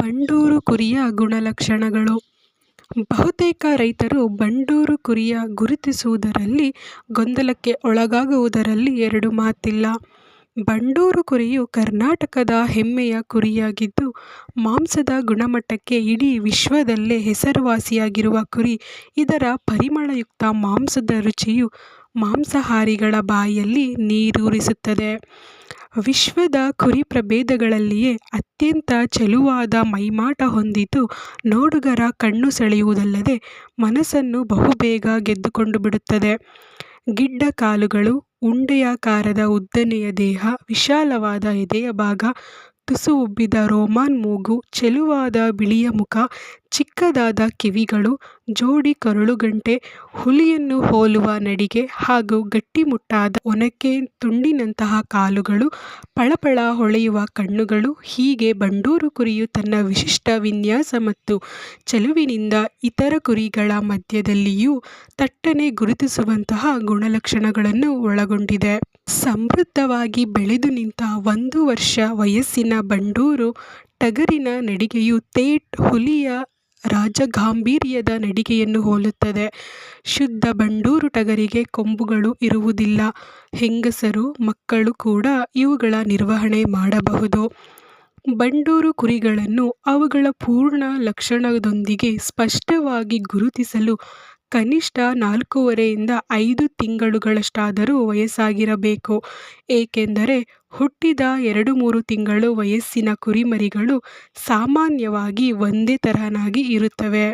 ಬಂಡೂರು ಕುರಿಯ ಗುಣಲಕ್ಷಣಗಳು. ಬಹುತೇಕ ರೈತರು ಬಂಡೂರು ಕುರಿಯ ಗುರುತಿಸುವುದರಲ್ಲಿ ಗೊಂದಲಕ್ಕೆ ಒಳಗಾಗುವುದರಲ್ಲಿ ಎರಡು ಮಾತಿಲ್ಲ. ಬಂಡೂರು ಕುರಿಯು ಕರ್ನಾಟಕದ ಹೆಮ್ಮೆಯ ಕುರಿಯಾಗಿದ್ದು, ಮಾಂಸದ ಗುಣಮಟ್ಟಕ್ಕೆ ಇಡೀ ವಿಶ್ವದಲ್ಲೇ ಹೆಸರುವಾಸಿಯಾಗಿರುವ ಕುರಿ. ಇದರ ಪರಿಮಳಯುಕ್ತ ಮಾಂಸದ ರುಚಿಯು ಮಾಂಸಾಹಾರಿಗಳ ಬಾಯಲ್ಲಿ ನೀರೂರಿಸುತ್ತದೆ. ವಿಶ್ವದ ಕುರಿ ಪ್ರಭೇದಗಳಲ್ಲಿಯೇ ಅತ್ಯಂತ ಚೆಲುವಾದ ಮೈಮಾಟ ಹೊಂದಿದ್ದು, ನೋಡುಗರ ಕಣ್ಣು ಸೆಳೆಯುವುದಲ್ಲದೆ ಮನಸ್ಸನ್ನು ಬಹುಬೇಗ ಗೆದ್ದುಕೊಂಡು ಬಿಡುತ್ತದೆ. ಗಿಡ್ಡ ಕಾಲುಗಳು, ಉಂಡೆಯಾಕಾರದ ಉದ್ದನೆಯ ದೇಹ, ವಿಶಾಲವಾದ ಎದೆಯ ಭಾಗ, ತುಸು ಉಬ್ಬಿದ ರೋಮನ್ ಮೂಗು, ಚೆಲುವಾದ ಬಿಳಿಯ ಮುಖ, ಚಿಕ್ಕದಾದ ಕಿವಿಗಳು, ಜೋಡಿ ಕರುಳುಗಂಟೆ, ಹುಲಿಯನ್ನು ಹೋಲುವ ನಡಿಗೆ ಹಾಗೂ ಗಟ್ಟಿಮುಟ್ಟಾದ ಒನಕೆ ತುಂಡಿನಂತಹ ಕಾಲುಗಳು, ಫಳಫಳ ಹೊಳೆಯುವ ಕಣ್ಣುಗಳು. ಹೀಗೆ ಬಂಡೂರು ಕುರಿಯು ತನ್ನ ವಿಶಿಷ್ಟ ವಿನ್ಯಾಸ ಮತ್ತು ಚೆಲುವಿನಿಂದ ಇತರ ಕುರಿಗಳ ಮಧ್ಯದಲ್ಲಿಯೂ ಥಟ್ಟನೆ ಗುರುತಿಸುವಂತಹ ಗುಣಲಕ್ಷಣಗಳನ್ನು ಒಳಗೊಂಡಿದೆ. ಸಮೃದ್ಧವಾಗಿ ಬೆಳೆದು ನಿಂತ 1 ವರ್ಷ ವಯಸ್ಸಿನ ಬಂಡೂರು ಟಗರಿನ ನಡಿಗೆಯು ಥೇಟ್ ಹುಲಿಯ ರಾಜಗಾಂಭೀರ್ಯದ ನಡಿಗೆಯನ್ನು ಹೋಲುತ್ತದೆ. ಶುದ್ಧ ಬಂಡೂರು ಟಗರಿಗೆ ಕೊಂಬುಗಳು ಇರುವುದಿಲ್ಲ. ಹೆಂಗಸರು, ಮಕ್ಕಳು ಕೂಡ ಇವುಗಳ ನಿರ್ವಹಣೆ ಮಾಡಬಹುದು. ಬಂಡೂರು ಕುರಿಗಳನ್ನು ಅವುಗಳ ಪೂರ್ಣ ಲಕ್ಷಣದೊಂದಿಗೆ ಸ್ಪಷ್ಟವಾಗಿ ಗುರುತಿಸಲು ಕನಿಷ್ಠ 4.5 ರಿಂದ 5 ತಿಂಗಳುಗಳಷ್ಟಾದರೂ ವಯಸ್ಸಾಗಿರಬೇಕು. ಏಕೆಂದರೆ ಹುಟ್ಟಿದ 2-3 ತಿಂಗಳು ವಯಸ್ಸಿನ ಕುರಿಮರಿಗಳು ಸಾಮಾನ್ಯವಾಗಿ ಒಂದೇ ತರಹನಾಗಿ ಇರುತ್ತವೆ.